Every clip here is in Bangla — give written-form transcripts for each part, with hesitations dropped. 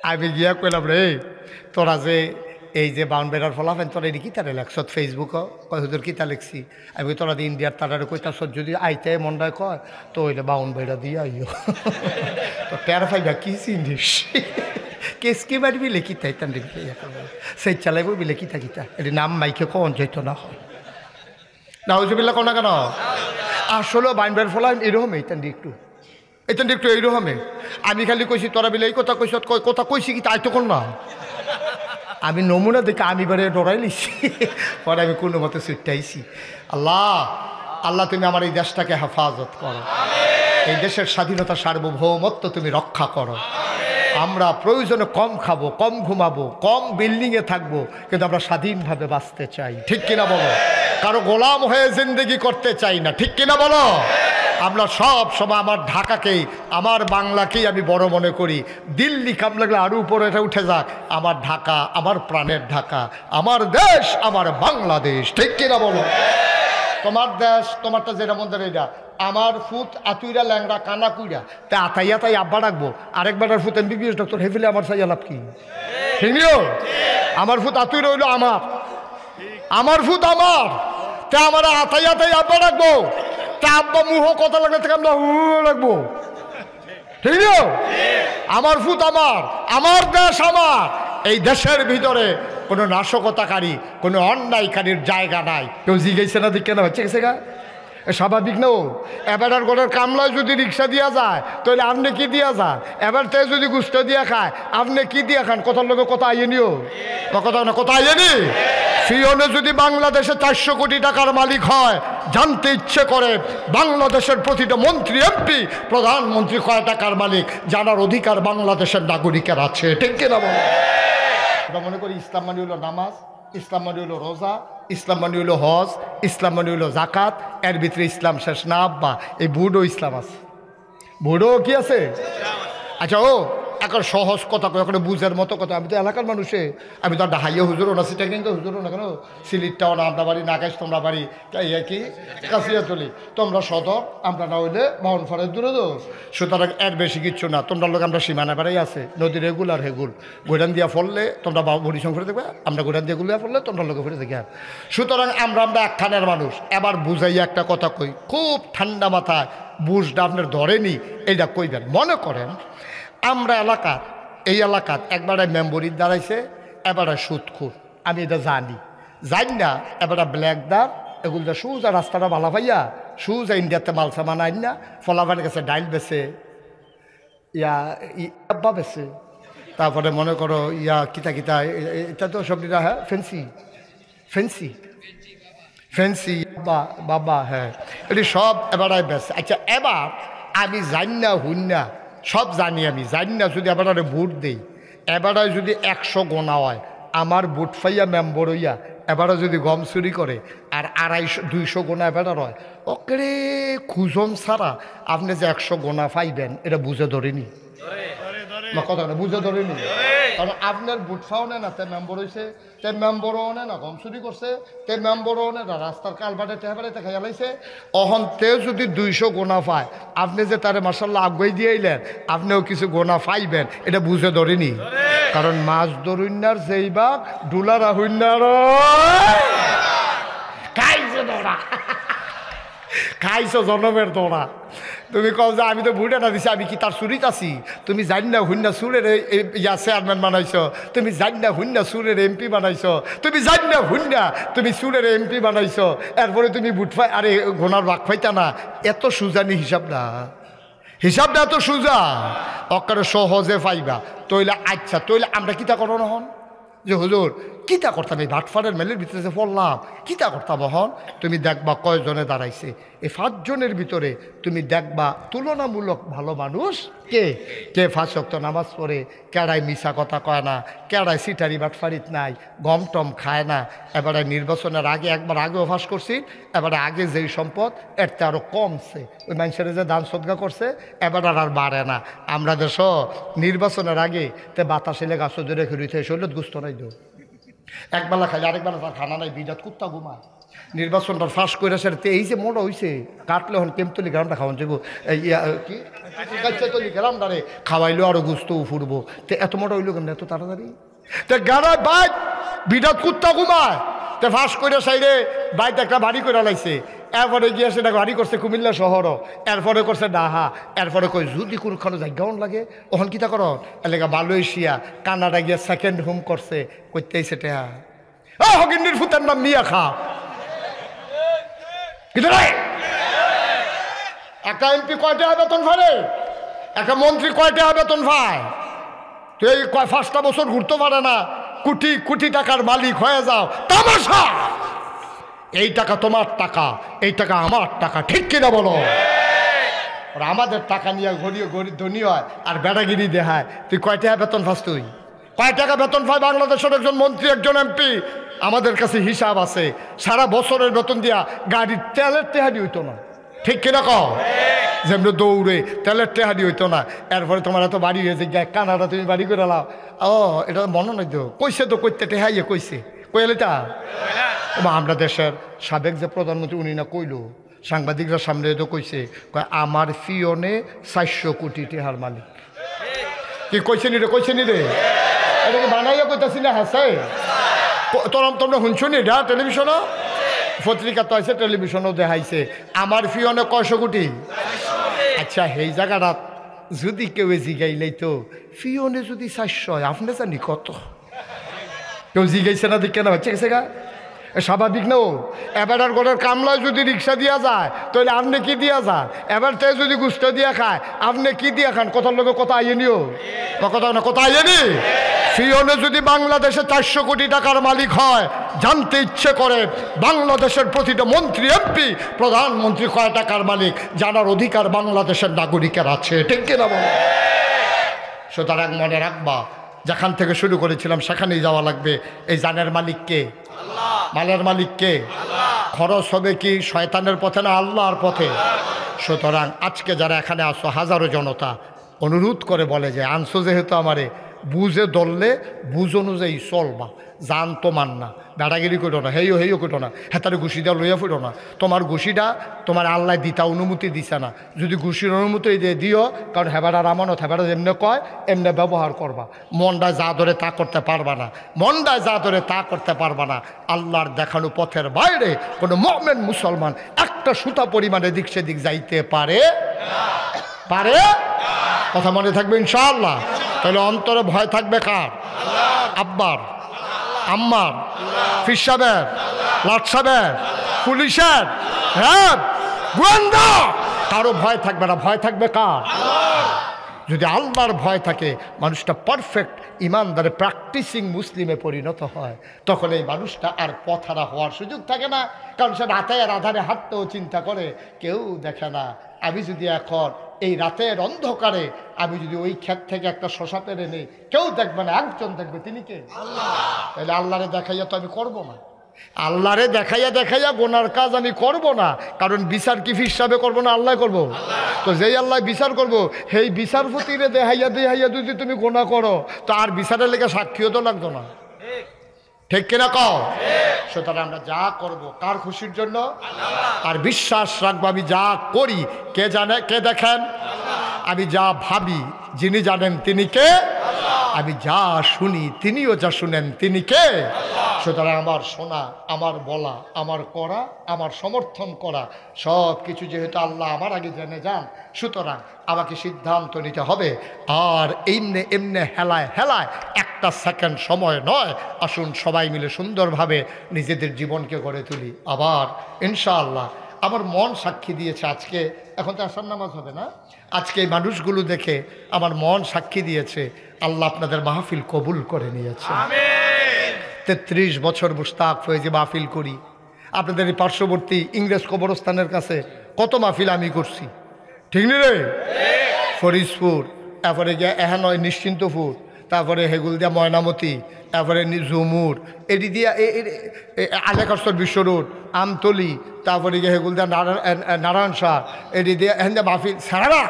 আমি গিয়া কইলাম রে তোরা যে এই যে বাউন বেড়ার ফলাফেন তোরা এটি কিতা লেখছ ফেসবুকও কয় হুজুর কিতা লিখছি আমি তোরা ইন্ডিয়ার তারারে কইতাছ যদি আইতে মনটায় কয় তো ওইলে বাউন বেড়া দিয়ে আইও তো টের ফাইবা কি চিনিস কেসকি বাড়ি বিলে কিতা ইতান সেই চালাইব বিলে কিতা কিতা এটি নাম মাইকে কন যেত না হয় না হুজুবিল্লা কোনা কেন আসলে বাইন বেড়ার ফলা এরকম এইতান একটু এইরকমে আমি খালি কইছি তোরা বিলে এই কথা কইস কথা কইছি কি তাই তো কোন না আমি নমুনা দেখে আমি বারে ডরাই লিছি পরে আমি কোনো মতে ছুটাইছি আল্লাহ আল্লাহ তুমি আমার এই দেশটাকে হেফাজত করো এই দেশের স্বাধীনতা সার্বভৌমত্ব তুমি রক্ষা করো আমরা প্রয়োজনে কম খাবো কম ঘুমাবো কম বিল্ডিংয়ে থাকবো কিন্তু আমরা স্বাধীনভাবে বাঁচতে চাই ঠিক কিনা বলো কারো গোলাম হয়ে জিন্দেগি করতে চাই না ঠিক কিনা বলো আমরা সব সময় আমার ঢাকাকেই আমার বাংলাকেই আমি বড় মনে করি দিল্লি কাম লাগলে আরও উপরে এটা উঠে যাক আমার ঢাকা আমার প্রাণের ঢাকা আমার দেশ আমার বাংলাদেশ ঠিক কিনা বলো তোমার দেশ তোমারটা যেটা মধ্যে এটা আমার ফুট আতুইরা ল্যাংরা কানা কুইরা তা আতাইয়া তাই আব্বা রাখবো আরেকবার ফুট এমবিবিএস ডক্টর হেফিলে আমার সাইয়া লাভ কি ঠিকনিও আমার ফুট আতুইরা হইলো আমার ফুট আমার তা আমার আতাইয়া তাই আব্বা রাখবো তা আব্বা মুহ কথা লাগলে থেকে আমরা রাখবো ঠিক আমার ফুট আমার দেশ আমার এই দেশের ভিতরে কোনো নাশকতাকারী কোনো অন্যায়কারীর জায়গা নাই কেউ জিজ্ঞেসে না দিকে না হচ্ছে গেছে গা স্বাভাবিক না ও এবার ঘরের কামলায় যদি রিক্সা দিয়া যায় তাহলে আপনি কি দিয়া যান এবার তে যদি গুস্ত দিয়া খায় আপনি কি দিয়া খান কথার লোক কথা আইয়ে নিও কথা না কথা আইয়ে নি ফিওনে যদি বাংলাদেশে 400 কোটি টাকার মালিক হয় জানতে ইচ্ছে করে বাংলাদেশের প্রতিটা মন্ত্রী এমপি প্রধানমন্ত্রী কয় টাকার মালিক জানার অধিকার বাংলাদেশের নাগরিকের আছে ঠিক কিনা বলো আমরা মনে করি ইসলাম মানে হলো নামাজ ইসলাম মানে হলো রোজা ইসলাম মানে হলো হজ ইসলাম মানে হলো জাকাত এর ভিতরে ইসলাম শেষ না আব্বা এই বুড়ো ইসলাম আছে বুড়ো কি আছে আচ্ছা ও এখন সহজ কথা কয় এখন বুঝার মতো কথা আমি তো এলাকার মানুষে আমি তো ডাহাইয়া হুজুরও না সিটাকিংকে হুজুরও না কেন সিলিটটাও না আমরা বাড়ি নাকাশ তোমরা বাড়ি কি কাছিয়াতলি তোমরা সদর আমরা না হইলে বাউনফারের দূরে তো সুতরাং এর বেশি কিচ্ছু না তোমরা লোক আমরা সীমানা বেড়াই আছে নদী রেগুল আর হেগুল গোডান দিয়া ফললে তোমরা বড়ি সংফরে দেখবে আমরা গোডান দিয়ে গুলিয়া ফললে তোমরা লোকে ফিরে দেখি সুতরাং আমরা একখানের মানুষ এবার বুঝাইয়া একটা কথা কই খুব ঠান্ডা মাথায় বুঝটা আপনার ধরেনি এইটা কইবেন মনে করেন আমরা এই এলাকাত একবারে মেম্বরির দাঁড়াইছে এবারে সুদখুর আমি এটা জানি না এবারে ব্ল্যাকদার এগুলো সুজা রাস্তাটা ভালো পাইয়া সুজা ইন্ডিয়াতে মাল সামান আইন না ফলাফানের কাছে ডাইল বেছে ইয়াব্বা বেছে তারপরে মনে করো কিতা এটা তো সব হ্যাঁ ফেন্সি বাবা হ্যাঁ এটি সব এবারে বেছে আচ্ছা এবার আমি জানি না হুন না সব জানি আমি জানি না যদি এবারে ভোট দেই এবারে যদি 100 গোনা হয় আমার ভোট পাইয়া মেম্বর হইয়া এবারে যদি গম চুরি করে আর 250-200 গোনা এবারে হয় ওকে খুঁজন ছাড়া আপনি যে 100 গোনা পাইবেন এটা বুঝে ধরেনি কথা না বুঝে ধরেনি কারণ আপনার ভোট পাও না তে মেম্বর হয়েছে তে মেম্বরও না গম চুরি করছে তে মেম্বরও না রাস্তার কালবাটে টেহাবারে খাইয়া লাইছে অহন তে যদি 200 গোনা পায় আপনি যে তারে মার্শাল্লাহ আগুয়াই দিয়ে এলেন আপনিও কিছু গোনা পাইবেন এটা বুঝে ধরেনি কারণ মাছ ধরুন্যার যেই বাঘ ডুলারা হইন্যার খাইছো জনমের দৌড়া তুমি কও যে আমি তো ভুটে না দিছি আমি কি তার চুরিত আছি তুমি জানি না হুন্না সুরের চেয়ারম্যান বানাইছো তুমি জানি না হুন্না সুরের এমপি বানাইছো তুমি জানি না হুন্না তুমি সুরের এমপি বানাইছো এরপরে তুমি বুট ফাই আরে ঘোনার বাঘ ফাইতা না এত সুজানি হিসাবটা এত সুজা অকারে সহজে পাইবা তইলে আচ্ছা তইলে আমরা কিতা করো না হন যে হুজুর কিতা করতাম এই ভাটফাড়ের মেলের ভিতরে যে পড়লাম কিতা করতাম হন তুমি দেখবা কয়জনে দাঁড়াইছে এই 5 জনের ভিতরে তুমি দেখবা তুলনামূলক ভালো মানুষ কে 5 ওয়াক্ত নামাজ পড়ে কেড়ায় মিশা কথা কয় না কেড়ায় সিটারি ভাটফাড়িত নাই গম টম খায় না এবারে নির্বাচনের আগে একবার আগে অভ্যাস করছি এবারে আগে যেই সম্পদ এরতে আরও কমছে ওই মানুষের যে দান সদকা করছে এবার আর বাড়ে না আমরা দেশ নির্বাচনের আগে তে বাতাসে লেগে আসতে রেখে রইতে শরীর গুস্ত নাই দো একবেলা খাইলে আরেকবেলা তার খানা নাই বিজাত কুত্তা ঘুমায় নির্বাচনটা ফাঁস করে সেটা এই যে মোটা হয়েছে কাটলে হন কেমতলি গ্রামটা খাওয়ান যাবো কি তলি গ্রামটা রে খাওয়াইলো আরো গুস্ত ফুরবো তো এত মোটা হইলো কেন এত তাড়াতাড়ি তো গাড়ায় বাইক বিরাট কুত্তা ঘুমায় তো ফাঁস করে সাইডে বাইক একটা বাড়ি করে লাইছে এরপরে গিয়ে সেটা গাড়ি করছে কুমিল্লা শহরও এরপরে করছে ডাহা এরপরে কই যদি কোনখানে জায়গাও লাগে ওখান কিতা কর এলাকা মালয়েশিয়া কানাডা গিয়ে সেকেন্ড হোম করছে করতেই সেটা হগিন্ডির ফুতের নাম মিয়া খা কিন্তু একটা এমপি কয়টা বেতন পারে একটা মন্ত্রী কয়টা বেতন পায় তো এই 5টা বছর ঘুরতে পারে না কোটি কোটি টাকার মালিক হয়ে যাও তামাশা এই টাকা তোমার টাকা এই টাকা আমার টাকা ঠিক কিনা বলো আর আমাদের টাকা নিয়ে গড়িয়ে গরিব ধনী হয় আর বেড়াগিরি দেখায় তুই কয় টাকা বেতন পাস তুই কয় টাকা বেতন পায় বাংলাদেশের একজন মন্ত্রী একজন এমপি আমাদের কাছে হিসাব আছে সারা বছরের বেতন দিয়া গাড়ির তেলের টেহারি হইতো না ঠিক কিনা কও যেমনি দৌড়ে তেলের টেহারি হইতো না এরপরে তোমার এত বাড়ি হয়েছে কানাডা তুমি বাড়ি করে লাও ও এটা মনে নয় তো কইছে তো কইতে টেহাইয়ে কইছে কইলেটা আমরা দেশের সাবেক যে প্রধানমন্ত্রী উনি না কইল সাংবাদিকরা সামনে তো কইছে আমার ফিওনে 400 কোটি টেহার মালিক কি কইছে নি রে এটাকে বানাইয়া কইতাছি না হাসে তোমরা শুনছো নি এটা টেলিভিশনও পত্রিকা তো আছে টেলিভিশনও দেখাইছে আমার ফিওনে 100 কোটি আচ্ছা সেই জায়গাটা যদি কেউ জিগাইলেই তো ফিওনে যদি 400 হয় আপনি জানি কত কেউ জিগাইছে না দেখে না হচ্ছে গেছে গা স্বাভাবিক না এবার আর ঘরের কামলায় যদি রিক্সা দিয়া যায় তাহলে আপনি কি দিয়া যান এবার তাই যদি গুস্ত দিয়া খায় আপনি কি দিয়া খান কথার লোকে কথা আইয়ে নিও কথা না কথা আইয়ে নি ফিওনে যদি বাংলাদেশে 400 কোটি টাকার মালিক হয় জানতে ইচ্ছে করে বাংলাদেশের প্রতিটা মন্ত্রী এমপি প্রধানমন্ত্রী কয় টাকার মালিক জানার অধিকার বাংলাদেশের নাগরিকের আছে ঠিক কিনা বলো সুতরাং মনে রাখবা যেখান থেকে শুরু করেছিলাম সেখানেই যাওয়া লাগবে এই জানের মালিককে মালের মালিককে খরচ হবে কি শয়তানের পথে না আল্লাহর পথে সুতরাং আজকে যারা এখানে আসো হাজারো জনতা অনুরোধ করে বলে যে আনছো যেহেতু আমারে বুঝে ধরলে বুঝ অনুযায়ী চলবা জান তোমার না দাদাগিরি করো না হেইও করো না হেতারে ঘুষিটা লইয়া ফুটো না তোমার ঘুষিটা তোমার আল্লাহ দিতা অনুমতি দিছে না যদি ঘুষির অনুমতি দিয়ে দিও কারণ হেবাটার আমানত হেবাটা যেমনি কয় এমনি ব্যবহার করবা মনটায় যা ধরে তা করতে পারবা না মনটায় যা ধরে তা করতে পারবা না আল্লাহর দেখানো পথের বাইরে কোনো মুমিন মুসলমান একটা সুতা পরিমাণে দিক সেদিক যাইতে পারে কথা মনে থাকবে ইনশাআল্লাহ তাহলে অন্তরে ভয় থাকবে কার আব্বার আম্মার ফির সাহেবের লাট সাহেবের পুলিশের হ্যাঁ গোয়েন্দা কারো ভয় থাকবে না ভয় থাকবে কার যদি আল্লাহর ভয় থাকে মানুষটা পারফেক্ট ইমানদারে প্র্যাকটিসিং মুসলিমে পরিণত হয় তখন এই মানুষটা আর পথহারা হওয়ার সুযোগ থাকে না কারণ সে রাতের আধারে হাঁটতেও চিন্তা করে কেউ দেখে না আমি যদি এখন এই রাতের অন্ধকারে আমি যদি ওই ক্ষেত থেকে একটা শশা পেরে নেই কেউ দেখবে না একজন দেখবে তিনি কে তাহলে আল্লাহরে দেখাইয়া তো আমি করবো না আল্লাহরে দেখাইয়া গোনার কাজ আমি করব না কারণ বিচার কি হিসাবে করবো না আল্লাহ করব তো যেই আল্লাহ বিচার করব সেই বিচারপতিরে দেখাইয়া যদি তুমি গোনা করো তো আর বিচারের লেগে সাক্ষীও তো লাগতো না ঠিক কিনা কও সুতরাং আমরা যা করব কার খুশির জন্য আর বিশ্বাস রাখবো আমি যা করি কে জানে কে দেখেন আমি যা ভাবি যিনি জানেন তিনি কে আমি যা শুনি তিনিও যা শুনেন তিনি কে সুতরাং আমার শোনা আমার বলা আমার করা আমার সমর্থন করা সব কিছু যেহেতু আল্লাহ আমার আগে জেনে যান সুতরাং আমাকে সিদ্ধান্ত নিতে হবে আর এমনে হেলায় একটা সেকেন্ড সময় নয় আসুন সবাই মিলে সুন্দরভাবে নিজেদের জীবনকে গড়ে তুলি আবার ইনশাআল্লাহ আমার মন সাক্ষী দিয়েছে আজকে এখন তো আসার নামাজ হবে না আজকে এই মানুষগুলো দেখে আমার মন সাক্ষী দিয়েছে আল্লাহ আপনাদের মাহফিল কবুল করে নিয়েছে 33 বছর মুশতাক ফয়েজি মাহফিল করি আপনাদের এই পার্শ্ববর্তী ইংরেজ কবরস্থানের কাছে কত মাহফিল আমি করছি ঠিক নি রে ফরিদপুর তারপরে গিয়ে এহানয় নিশ্চিন্তপুর তারপরে হেগুলদিয়া ময়নামতি তারপরে জুমুর এটি দিয়া আলেকস্তর বিশ্ব রোড আমতলি তারপরে গিয়ে হেগুলদিয়া নারায়ণ শাহ এটি দিয়া এখান মাহফিল সারা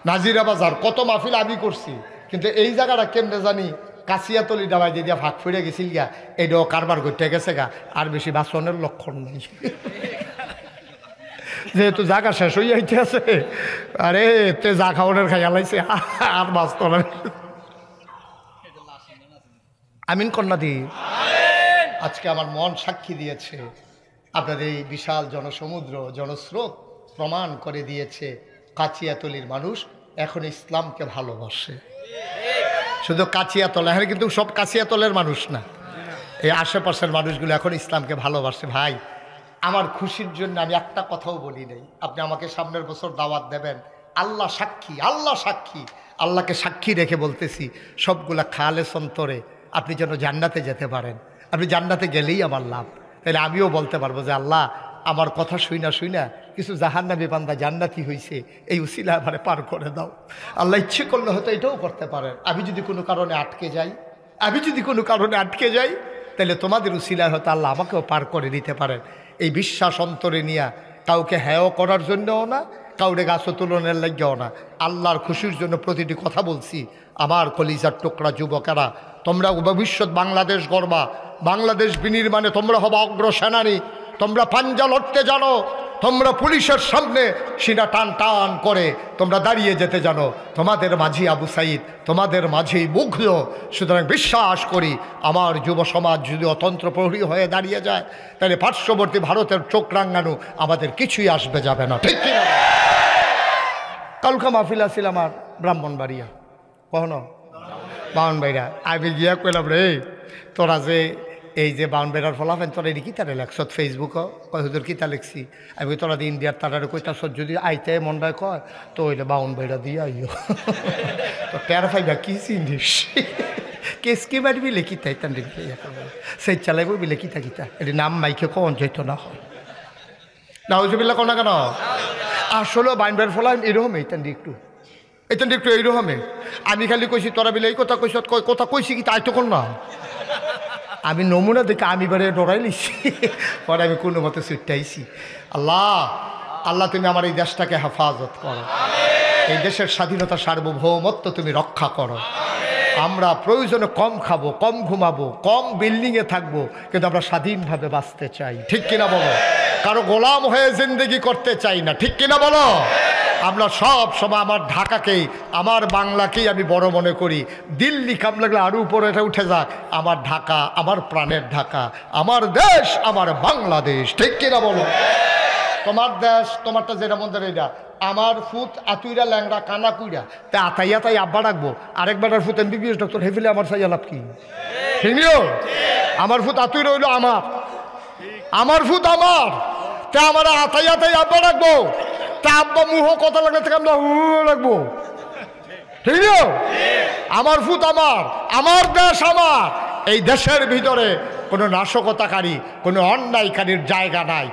নাজিরা বাজার কত মাহফিল আমি করছি কিন্তু এই জায়গাটা কেমনে জানি কাছিয়াতলি ডাবাই দিয়ে দিয়া ফাঁক ফুড়ে গেছিল গা, এইটাও কারবার করতে গেছে গা, আর বেশি বাঁচনের লক্ষণ নেই। যেহেতু জায়গা শেষ হয়ে যাইতে আছে, আরে তে যা খাওয়ানোর খাইয়া লাইছে, আর বাঁচত না। আমিন কন্যা দি। আজকে আমার মন সাক্ষী দিয়েছে, আপনাদের এই বিশাল জনসমুদ্র জনস্রোত প্রমাণ করে দিয়েছে কাছিয়াতলির মানুষ এখন ইসলামকে ভালোবাসে। শুধু কাছিয়াতলা, হ্যাঁ, কিন্তু সব কাছিয়াতলের মানুষ না, এই আশেপাশের মানুষগুলো এখন ইসলামকে ভালোবাসে। ভাই, আমার খুশির জন্য আমি একটা কথাও বলি নাই। আপনি আমাকে সামনের বছর দাওয়াত দেবেন, আল্লাহ সাক্ষী, আল্লাহ সাক্ষী, আল্লাহকে সাক্ষী রেখে বলতেছি, সবগুলা খালেস অন্তরে আপনি যেন জান্নাতে যেতে পারেন। আপনি জান্নাতে গেলেই আমার লাভ। তাহলে আমিও বলতে পারবো যে আল্লাহ, আমার কথা শুইনা কিছু জাহান্নামী বান্দা জান্নাতি হয়েছে, এই উসিলা আমারে পার করে দাও। আল্লাহ ইচ্ছে করলে হয়তো এটাও করতে পারেন। আমি যদি কোনো কারণে আটকে যাই, তাহলে তোমাদের উসিলায় হয়তো আল্লাহ আমাকেও পার করে দিতে পারেন। এই বিশ্বাস অন্তরে নিয়ে কাউকে হ্যাঁ করার জন্যও না, কাউরে গাছ তুলনের লাগেও না, আল্লাহর খুশির জন্য প্রতিটি কথা বলছি। আমার কলিজার টুকরা যুবকেরা, তোমরা ভবিষ্যৎ বাংলাদেশ গড়বা, বাংলাদেশ বিনির্মাণে তোমরা হবা অগ্রসেনানী। তোমরা পাঞ্জা লড়তে জানো, তোমরা পুলিশের সামনে সিনা টান টান করে তোমরা দাঁড়িয়ে যেতে জানো। তোমাদের মাঝি আবু সাইদ, তোমাদের মাঝেই মুগ্ধ। সুতরাং বিশ্বাস করি, আমার যুব সমাজ যদি অতন্ত্র প্রহরী হয়ে দাঁড়িয়ে যায়, তাহলে পার্শ্ববর্তী ভারতের চোখ রাঙানো আমাদের কিছুই আসবে যাবে না, ঠিক কিনা? কালকা মাহফিল আছিল আমার ব্রাহ্মণবাড়িয়া, কখনো বাউনবাড়িয়া। আমি গিয়া কইলাম, রে তোরা যে এই যে বাউনবাড়িয়ার ফলাফেন, তোরা এটি কিতা লেখছত ফেসবুকও, কয় হুজুর কিতা লিখছি। আমি তোরা দিয়ে ইন্ডিয়ার তারারে কইতাছ, যদি আইতে মন্ডায় কয় তো ওইটা বাউনবাড়িয়া দিয়ে আইও। তো টের ফাইবা কি চিনিস, কেসকি মারবি লেখিতা ইতান সেই চালাইব বি লেখিতা কিতা, এটি নাম মাইকে কন যেত না হয় না, হইজবিল্লা কনা কেন? আসলে বাউনবাড়িয়ার ফলাফেন এরকম এইতান একটু এইরকমে। আমি খালি কইছি তোরা বিলে এই কথা কইস, কথা কইছি কি তাই তো কোন না। আমি নমুনা দেখে আমি বারে ডরাই লিছি, পরে আমি কোনো মতে ছুটাইছি। আল্লাহ তুমি আমার এই দেশটাকে হেফাজত করো, এই দেশের স্বাধীনতা সার্বভৌমত্ব তুমি রক্ষা করো। আমরা প্রয়োজনে কম খাবো, কম ঘুমাবো, কম বিল্ডিংয়ে থাকবো, কিন্তু আমরা স্বাধীনভাবে বাঁচতে চাই, ঠিক কিনা বলো? কারো গোলাম হয়ে জিন্দেগি করতে চাই না, ঠিক কিনা বলো? আমরা সব সময় আমার ঢাকাকেই, আমার বাংলাকেই আমি বড় মনে করি। দিল্লি কাম লাগলে আরও উপরে এটা উঠে যাক, আমার ঢাকা, আমার প্রাণের ঢাকা, আমার দেশ, আমার বাংলাদেশ, ঠিক কিনা বলো? তোমার দেশ, তোমারটা যেটা মন্দির এটা, আমার ফুট আতুইরা ল্যাংড়া কানা কুইরা, তা আতাইয়া তাই আব্বা রাখবো, আরেকবার ফুট MBBS ডক্টর হেফিলে আমার চাই লাভ কি? ঠিকও, আমার ফুট আতুইরা হইলো আমার ফুট আমার, তা আমার আতাইয়া তাই আব্বা রাখবো, তা আব্বা মুহ কথা লাগলে থেকে আমরা রাখবো, ঠিক আছে? আমার ফুট আমার দেশ আমার, এই দেশের ভিতরে কোনো নাশকতাকারী, কোনো অন্যায়কারীর জায়গা নাই।